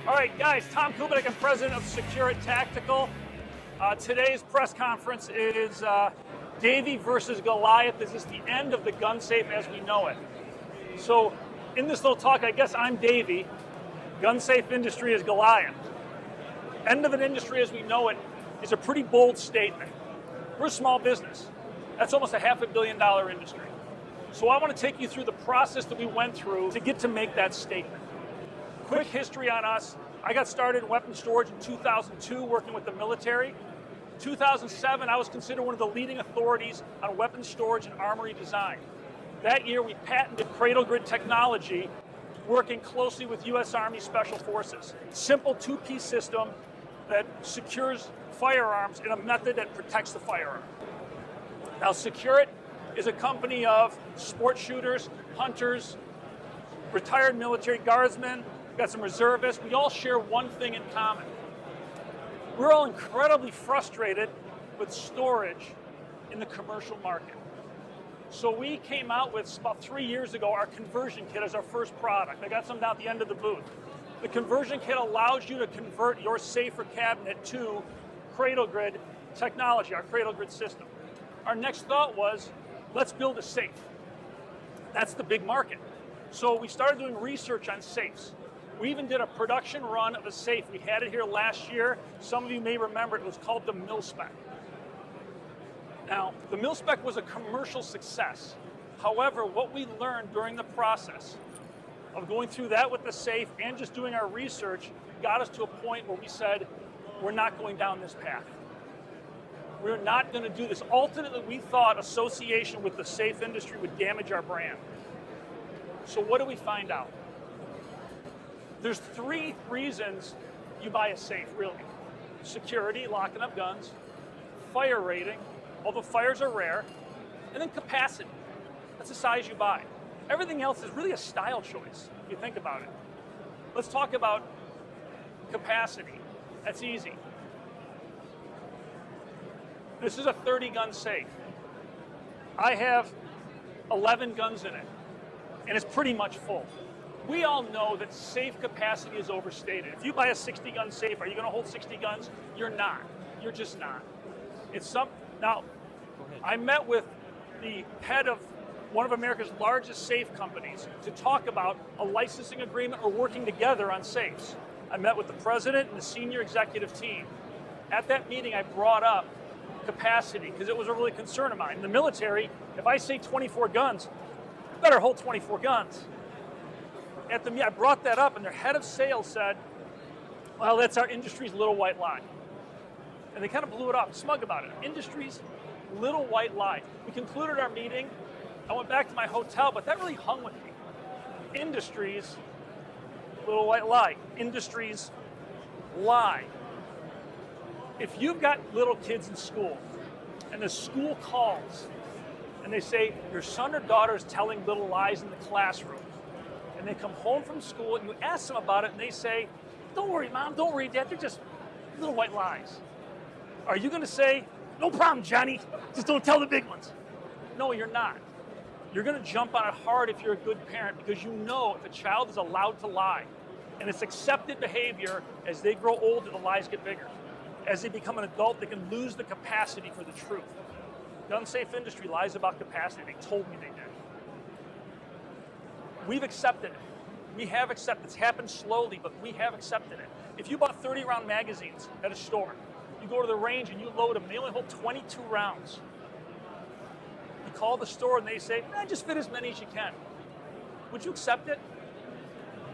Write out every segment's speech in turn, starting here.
All right, guys, Tom Kubik, I'm president of Security Tactical. Today's press conference is Davey versus Goliath. This is the end of the gun safe as we know it. So in this little talk, I guess I'm Davey. Gun safe industry is Goliath. End of an industry as we know it is a pretty bold statement. We're a small business. That's almost a $500 million industry. So I want to take you through the process that we went through to get to make that statement. Quick history on us. I got started in weapons storage in 2002 working with the military. 2007, I was considered one of the leading authorities on weapons storage and armory design. That year, we patented cradle grid technology, working closely with U.S. Army Special Forces. Simple two-piece system that secures firearms in a method that protects the firearm. Now, Securit is a company of sport shooters, hunters, retired military guardsmen, got some reservists. We all share one thing in common. We're all incredibly frustrated with storage in the commercial market. So we came out with, about 3 years ago, our conversion kit as our first product. I got some down at the end of the booth. The conversion kit allows you to convert your safe or cabinet to cradle grid technology, our cradle grid system. Our next thought was, let's build a safe. That's the big market. So we started doing research on safes. We even did a production run of a safe. We had it here last year. Some of you may remember it was called the Mil-Spec. Now, the Mil-Spec was a commercial success. However, what we learned during the process of going through that with the safe and just doing our research got us to a point where we said, we're not going down this path. We're not going to do this. Ultimately, we thought association with the safe industry would damage our brand. So what do we find out? There's 3 reasons you buy a safe, really. Security, locking up guns, fire rating, although fires are rare, and then capacity. That's the size you buy. Everything else is really a style choice, if you think about it. Let's talk about capacity. That's easy. This is a 30-gun safe. I have 11 guns in it, and it's pretty much full. We all know that safe capacity is overstated. If you buy a 60-gun safe, are you going to hold 60 guns? You're not. You're just not. Now, I met with the head of one of America's largest safe companies to talk about a licensing agreement or working together on safes. I met with the president and the senior executive team. At that meeting, I brought up capacity because it was a really concern of mine. In the military, if I say 24 guns, you better hold 24 guns. At the meeting, I brought that up, and their head of sales said, well, that's our industry's little white lie. And they kind of blew it off, smug about it. Industry's little white lie. We concluded our meeting. I went back to my hotel, but that really hung with me. Industry's little white lie. Industry's lie. If you've got little kids in school, and the school calls, and they say, your son or daughter is telling little lies in the classroom, and they come home from school, and you ask them about it, and they say, don't worry, Mom, don't worry, Dad, they're just little white lies. Are you going to say, no problem, Johnny, just don't tell the big ones? No, you're not. You're going to jump on it hard if you're a good parent, because you know if a child is allowed to lie, and it's accepted behavior, as they grow older, the lies get bigger. As they become an adult, they can lose the capacity for the truth. Gun safe industry lies about capacity. They told me they did. We've accepted it. We have accepted it. It's happened slowly, but we have accepted it. If you bought 30-round magazines at a store, you go to the range and you load them, they only hold 22 rounds. You call the store and they say, just fit as many as you can. Would you accept it?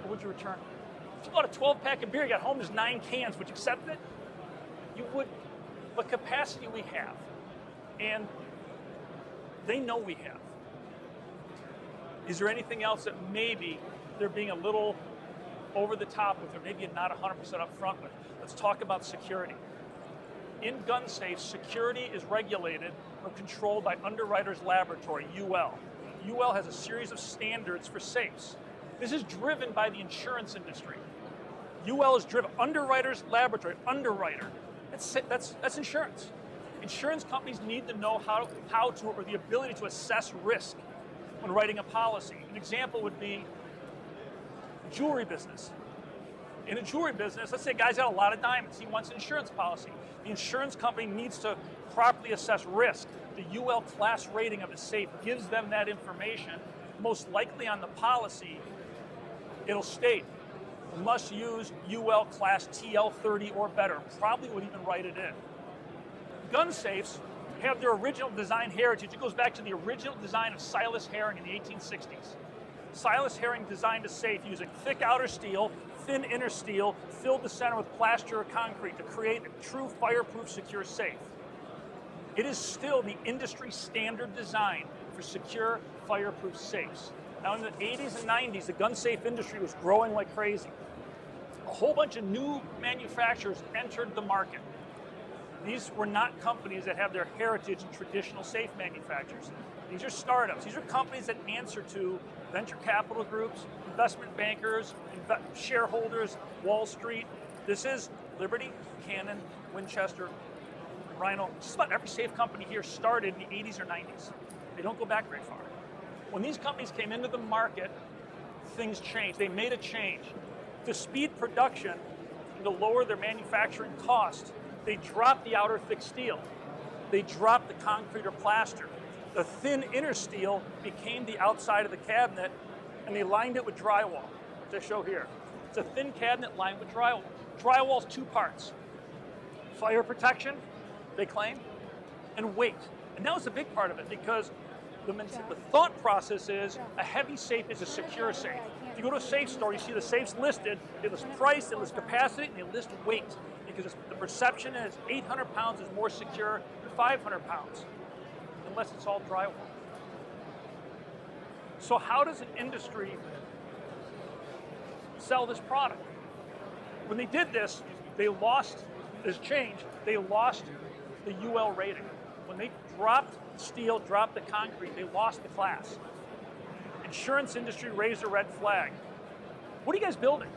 Or would you return it? If you bought a 12-pack of beer, you got home, there's 9 cans, would you accept it? You would. But capacity we have, and they know we have. Is there anything else that maybe they're being a little over the top with, or maybe not 100% upfront with? Let's talk about security. In gun safes, security is regulated or controlled by Underwriters Laboratory, UL. UL has a series of standards for safes. This is driven by the insurance industry. UL is driven, Underwriters Laboratory, underwriter. That's insurance. Insurance companies need to know how to, or the ability to assess risk when writing a policy. An example would be jewelry business. In a jewelry business, let's say a guy's got a lot of diamonds. He wants an insurance policy. The insurance company needs to properly assess risk. The UL class rating of the safe gives them that information. Most likely on the policy, it'll state, must use UL class TL30 or better. Probably would even write it in. Gun safes have their original design heritage. It goes back to the original design of Silas Herring in the 1860s. Silas Herring designed a safe using thick outer steel, thin inner steel, filled the center with plaster or concrete to create a true fireproof, secure safe. It is still the industry standard design for secure, fireproof safes. Now in the 80s and 90s, the gun safe industry was growing like crazy. A whole bunch of new manufacturers entered the market. These were not companies that have their heritage in traditional safe manufacturers. These are startups. These are companies that answer to venture capital groups, investment bankers, shareholders, Wall Street. This is Liberty, Canon, Winchester, Rhino. Just about every safe company here started in the 80s or 90s. They don't go back very far. When these companies came into the market, things changed. They made a change. To speed production and to lower their manufacturing cost, they dropped the outer thick steel. They dropped the concrete or plaster. The thin inner steel became the outside of the cabinet, and they lined it with drywall, which I show here. It's a thin cabinet lined with drywall. Drywall's two parts. Fire protection, they claim, and weight. And that was a big part of it because the thought process is a heavy safe is a secure safe. If you go to a safe store, you see the safes listed, they list price, they list capacity, and they list weight. Because the perception is 800 pounds is more secure than 500 pounds, unless it's all drywall. So how does an industry sell this product? When they did this, they lost this change. They lost the UL rating. When they dropped steel, dropped the concrete, they lost the class. Insurance industry raised a red flag. What are you guys building?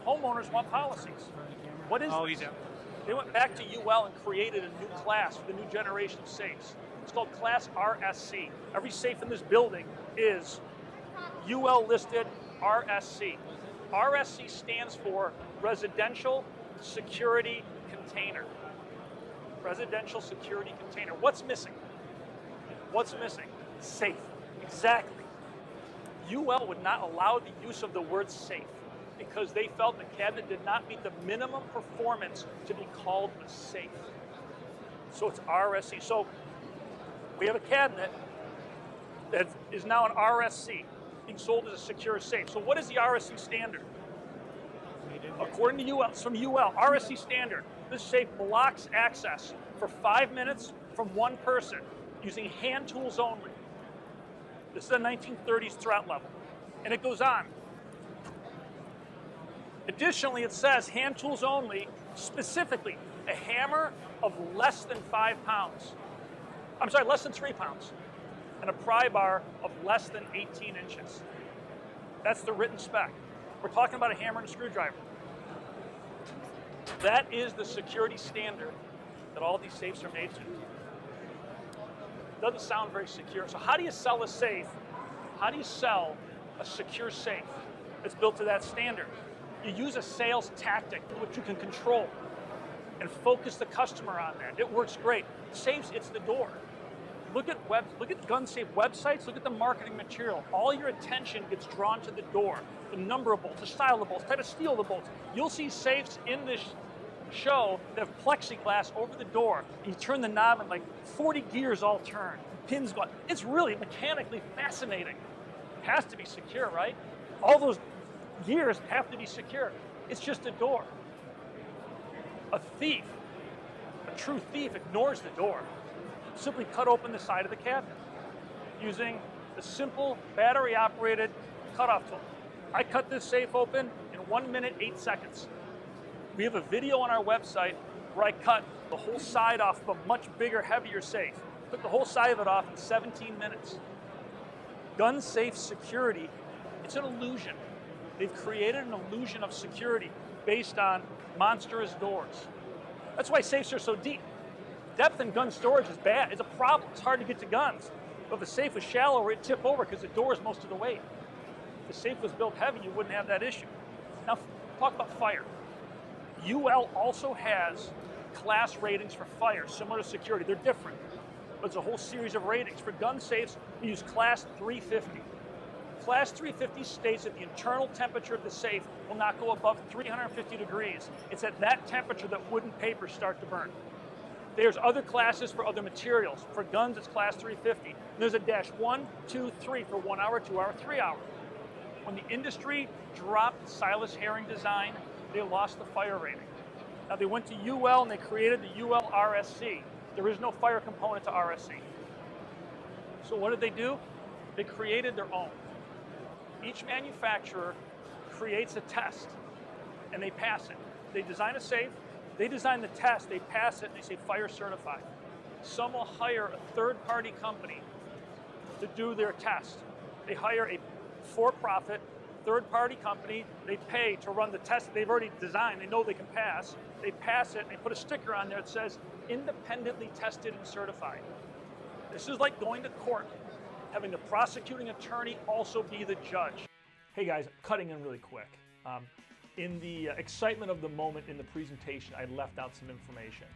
Homeowners want policies. What is this? They went back to UL and created a new class for the new generation of safes. It's called Class RSC. Every safe in this building is UL listed RSC. RSC stands for Residential Security Container. Residential Security Container. What's missing? What's missing? Safe. Exactly. UL would not allow the use of the word safe because they felt the cabinet did not meet the minimum performance to be called a safe. So it's RSC. So we have a cabinet that is now an RSC, being sold as a secure safe. So what is the RSC standard? According to UL, it's from UL, RSC standard, this safe blocks access for 5 minutes from one person using hand tools only. This is a 1930s threat level. And it goes on. Additionally, it says hand tools only, specifically a hammer of less than 5 pounds. I'm sorry, less than 3 pounds. And a pry bar of less than 18 inches. That's the written spec. We're talking about a hammer and a screwdriver. That is the security standard that all these safes are made to. Doesn't sound very secure. So how do you sell a safe? How do you sell a secure safe that's built to that standard? You use a sales tactic which you can control and focus the customer on that. It works great. Safes, it's the door. Look at gun safe websites, look at the marketing material. All your attention gets drawn to the door. The number of bolts, the style of bolts, type of steel of the bolts. You'll see safes in this show that have plexiglass over the door. And you turn the knob and like 40 gears all turn. Pins go. It's really mechanically fascinating. It has to be secure, right? All those gears have to be secure. It's just a door. A thief, a true thief, ignores the door. Simply cut open the side of the cabinet using the simple battery-operated cutoff tool. I cut this safe open in 1 minute, 8 seconds. We have a video on our website where I cut the whole side off of a much bigger, heavier safe. Took the whole side of it off in 17 minutes. Gun safe security, it's an illusion. They've created an illusion of security based on monstrous doors. That's why safes are so deep. Depth in gun storage is bad. It's a problem. It's hard to get to guns. But if the safe was shallow, it'd tip over because the door is most of the weight. If the safe was built heavy, you wouldn't have that issue. Now, talk about fire. UL also has class ratings for fire, similar to security. They're different, but it's a whole series of ratings. For gun safes, we use class 350. Class 350 states that the internal temperature of the safe will not go above 350 degrees. It's at that temperature that wood and paper start to burn. There's other classes for other materials. For guns, it's class 350. And there's a dash 1, 2, 3 for 1 hour, 2 hour, 3 hour. When the industry dropped Silas Herring design, they lost the fire rating. Now they went to UL and they created the UL RSC. There is no fire component to RSC. So what did they do? They created their own. Each manufacturer creates a test and they pass it. They design a safe, they design the test, they pass it, and they say fire certified. Some will hire a third-party company to do their test. They hire a for-profit third-party company, they pay to run the test that they've already designed, they know they can pass, they pass it, and they put a sticker on there that says independently tested and certified. This is like going to court, having the prosecuting attorney also be the judge. Hey guys, cutting in really quick. In the excitement of the moment in the presentation, I left out some information.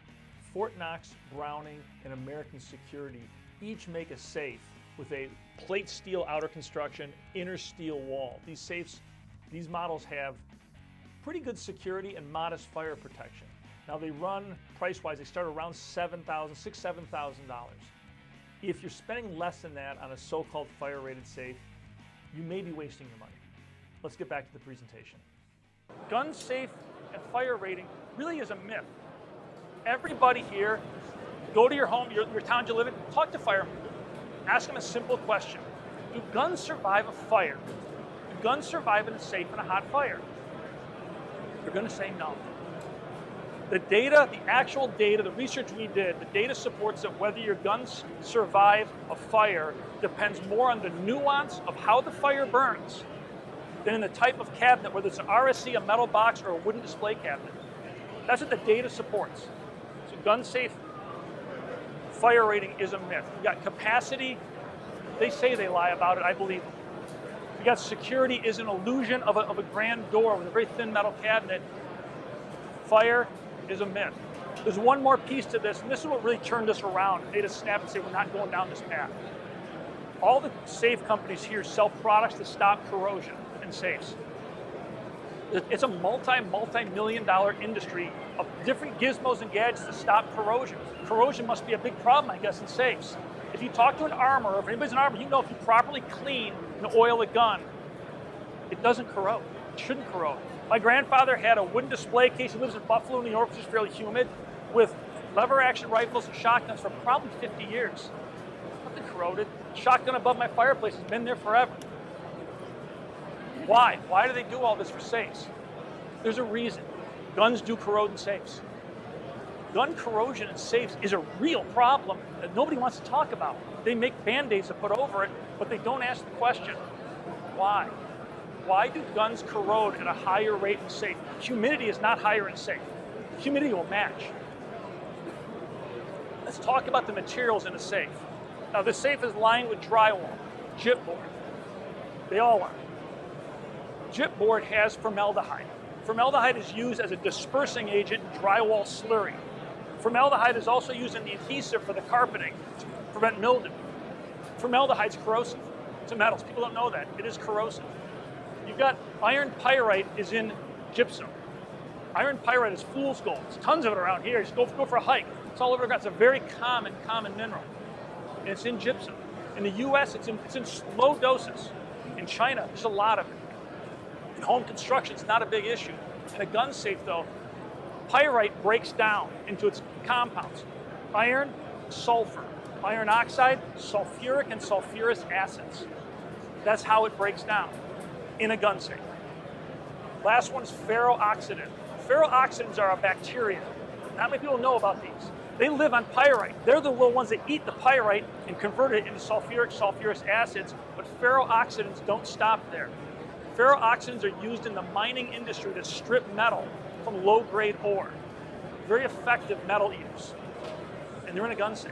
Fort Knox, Browning, and American Security each make a safe with a plate steel outer construction, inner steel wall. These safes, these models have pretty good security and modest fire protection. Now they run, price-wise, they start around $6,000, $7,000. If you're spending less than that on a so-called fire-rated safe, you may be wasting your money. Let's get back to the presentation. Gun safe and fire rating really is a myth. Everybody here, go to your home, your town you live in, talk to firemen. Ask them a simple question. Do guns survive a fire? Do guns survive in a safe in a hot fire? They're going to say no. The data, the actual data, the research we did, the data supports that whether your guns survive a fire depends more on the nuance of how the fire burns than in the type of cabinet, whether it's an RSC, a metal box, or a wooden display cabinet. That's what the data supports. So gun safe fire rating is a myth. You got capacity, they say they lie about it, I believe them. You got security is an illusion of a grand door with a very thin metal cabinet. Fire is a myth. There's one more piece to this, and this is what really turned us around, made us snap and say we're not going down this path. All the safe companies here sell products to stop corrosion in safes. It's a multi-million dollar industry of different gizmos and gadgets to stop corrosion. Corrosion must be a big problem, I guess, in safes. If you talk to an armor, or if anybody's an armor, you know if you properly clean and oil a gun, it doesn't corrode. It shouldn't corrode. My grandfather had a wooden display case. He lives in Buffalo, New York, which is fairly humid, with lever action rifles and shotguns for probably 50 years. Nothing corroded. Shotgun above my fireplace has been there forever. Why? Why do they do all this for safes? There's a reason. Guns do corrode in safes. Gun corrosion in safes is a real problem that nobody wants to talk about. They make Band-Aids to put over it, but they don't ask the question, why? Why do guns corrode at a higher rate in safe? Humidity is not higher in safe. Humidity will match. Let's talk about the materials in a safe. Now, the safe is lined with drywall, gypboard. They all are. Gypboard has formaldehyde. Formaldehyde is used as a dispersing agent in drywall slurry. Formaldehyde is also used in the adhesive for the carpeting to prevent mildew. Formaldehyde is corrosive to metals. People don't know that. It is corrosive. You've got iron pyrite is in gypsum. Iron pyrite is fool's gold. There's tons of it around here. Just go for a hike. It's all over the ground. It's a very common mineral. And it's in gypsum. In the US, it's in low doses. In China, there's a lot of it. In home construction, it's not a big issue. In a gun safe, though, pyrite breaks down into its compounds. Iron, sulfur. Iron oxide, sulfuric and sulfurous acids. That's how it breaks down in a gun safe. Last one is ferrooxidant. Ferrooxidants are a bacteria. Not many people know about these. They live on pyrite. They're the little ones that eat the pyrite and convert it into sulfuric, sulfurous acids, but ferrooxidants don't stop there. Ferrooxidants are used in the mining industry to strip metal from low-grade ore. Very effective metal eaters. And they're in a gun safe.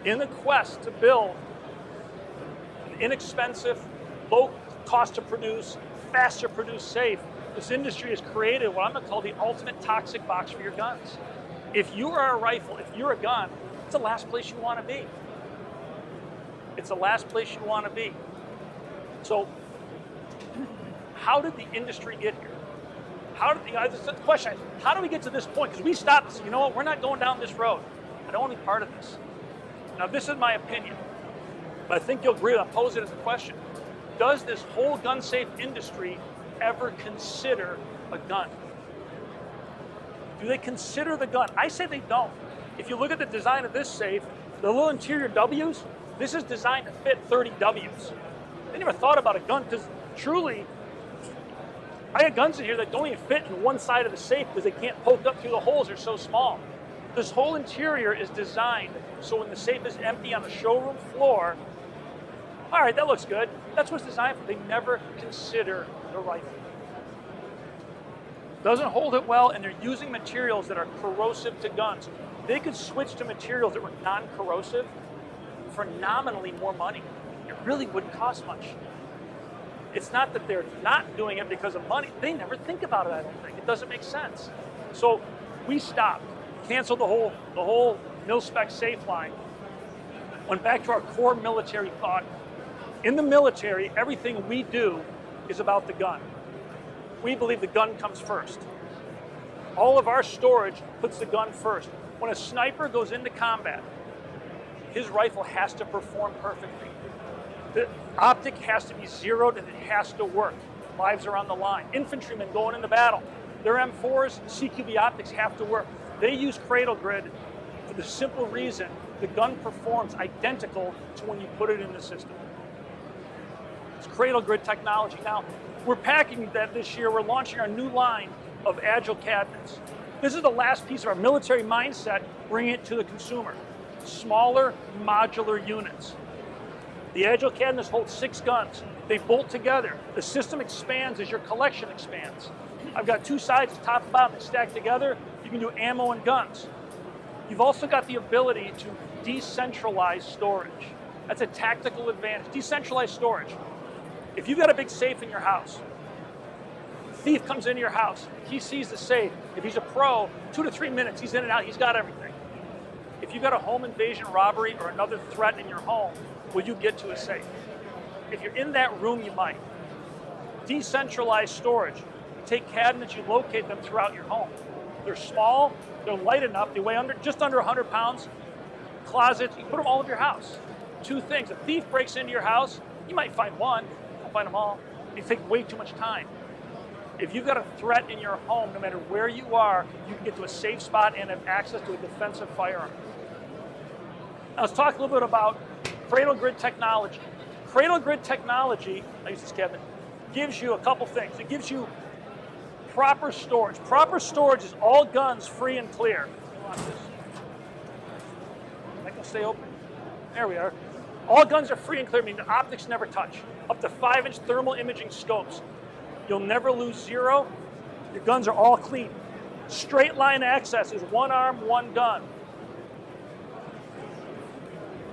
In the quest to build an inexpensive, low cost to produce, fast to produce safe, this industry has created what I'm going to call the ultimate toxic box for your guns. If you are a rifle, if you're a gun, it's the last place you want to be. It's the last place you want to be. So, how did the industry get here? This is the question, how do we get to this point? Because we stopped and said, you know what, we're not going down this road. I don't want to be part of this. Now, this is my opinion, but I think you'll agree, I'll pose it as a question. Does this whole gun safe industry ever consider a gun? Do they consider the gun? I say they don't. If you look at the design of this safe, the little interior W's, this is designed to fit 30 W's. They never thought about a gun, because truly, I got guns in here that don't even fit in one side of the safe because they can't poke up through the holes, they're so small. This whole interior is designed so when the safe is empty on the showroom floor, all right, that looks good. That's what's designed for. They never consider the rifle. Doesn't hold it well, and they're using materials that are corrosive to guns. They could switch to materials that were non-corrosive for nominally more money. It really wouldn't cost much. It's not that they're not doing it because of money. They never think about it, I don't think. It doesn't make sense. So we stopped, canceled the whole mil-spec safe line, went back to our core military thought. In the military, everything we do is about the gun. We believe the gun comes first. All of our storage puts the gun first. When a sniper goes into combat, his rifle has to perform perfectly. The optic has to be zeroed and it has to work. Lives are on the line. Infantrymen going into battle, their M4s, CQB optics have to work. They use Cradle Grid for the simple reason the gun performs identical to when you put it in the system. It's Cradle Grid technology. Now, we're packaging that this year. We're launching our new line of Agile cabinets. This is the last piece of our military mindset, bringing it to the consumer. Smaller, modular units. The Agile cabinets hold 6 guns. They bolt together. The system expands as your collection expands. I've got 2 sides, top and bottom, stacked together. You can do ammo and guns. You've also got the ability to decentralize storage. That's a tactical advantage. Decentralized storage. If you've got a big safe in your house, a thief comes into your house, he sees the safe. If he's a pro, 2 to 3 minutes, he's in and out, he's got everything. If you've got a home invasion robbery or another threat in your home, will you get to a safe? If you're in that room, you might. Decentralized storage. You take cabinets, you locate them throughout your home. They're small, they're light enough, they weigh just under 100 pounds. Closets, you put them all over your house. 2 things, a thief breaks into your house, you might find one, don't find them all. It takes way too much time. If you've got a threat in your home, no matter where you are, you can get to a safe spot and have access to a defensive firearm. Now let's talk a little bit about Cradle Grid technology. Cradle Grid technology, I use this cabinet, gives you a couple things. It gives you proper storage. Proper storage is all guns free and clear. Watch this. That can stay open. There we are. All guns are free and clear, meaning the optics never touch. Up to 5-inch thermal imaging scopes. You'll never lose zero. Your guns are all clean. Straight line access is 1 arm, 1 gun.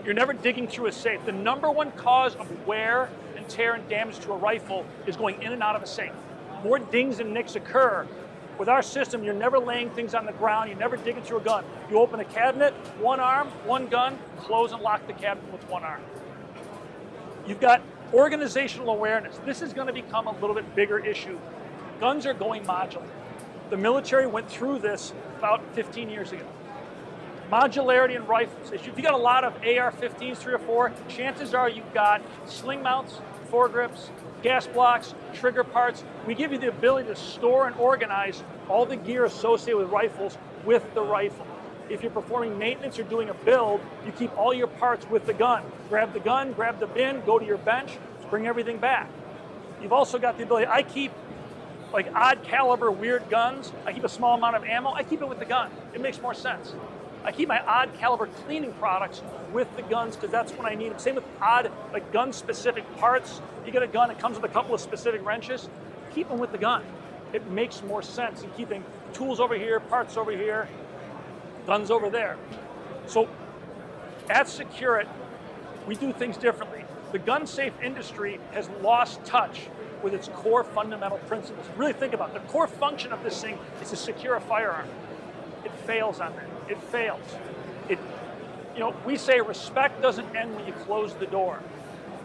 You're never digging through a safe. The #1 cause of wear and tear and damage to a rifle is going in and out of a safe. More dings and nicks occur. With our system, you're never laying things on the ground, you're never digging through a gun. You open a cabinet, 1 arm, 1 gun, close and lock the cabinet with 1 arm. You've got organizational awareness. This is going to become a little bit bigger issue. Guns are going modular. The military went through this about 15 years ago. Modularity in rifles. If you've got a lot of AR-15s, 3 or 4, chances are you've got sling mounts, foregrips, gas blocks, trigger parts. We give you the ability to store and organize all the gear associated with rifles with the rifle. If you're performing maintenance or doing a build, you keep all your parts with the gun. Grab the gun, grab the bin, go to your bench, bring everything back. You've also got the ability, I keep like odd caliber, weird guns. I keep a small amount of ammo, I keep it with the gun. It makes more sense. I keep my odd caliber cleaning products with the guns because that's when I need them. Same with odd, like gun specific parts. You get a gun, it comes with a couple of specific wrenches. Keep them with the gun. It makes more sense than keeping tools over here, parts over here, guns over there. So at Securite, we do things differently. The gun safe industry has lost touch with its core fundamental principles. Really think about it. The core function of this thing is to secure a firearm. It fails on that. It fails. We say respect doesn't end when you close the door.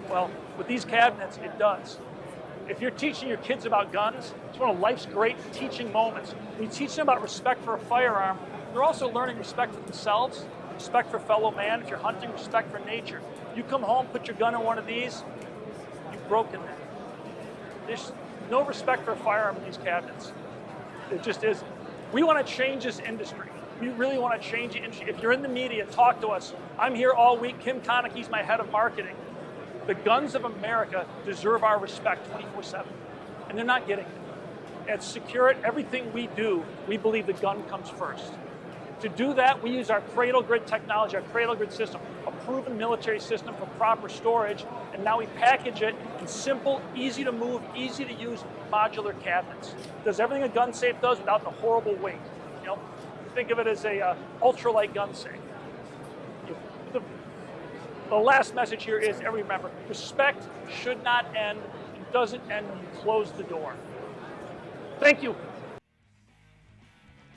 Well, with these cabinets, it does. If you're teaching your kids about guns, it's one of life's great teaching moments. When you teach them about respect for a firearm, they're also learning respect for themselves, respect for fellow man. If you're hunting, respect for nature. You come home, put your gun in one of these, you've broken that. There's no respect for a firearm in these cabinets. It just isn't. We want to change this industry. We really want to change the industry. If you're in the media, talk to us. I'm here all week. Kim Koneke's my head of marketing. The guns of America deserve our respect 24/7, and they're not getting it. At Secure-It, everything we do, we believe the gun comes first. To do that, we use our Cradle Grid technology, our Cradle Grid system, a proven military system for proper storage, and now we package it in simple, easy to move, easy to use modular cabinets. It does everything a gun safe does without the horrible weight. Think of it as a ultralight gun safe. The last message here is, everybody remember, respect should not end. It doesn't end when you close the door. Thank you.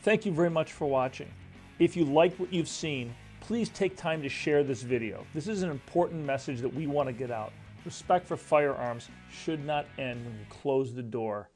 Thank you very much for watching. If you liked what you've seen, please take time to share this video. This is an important message that we want to get out. Respect for firearms should not end when you close the door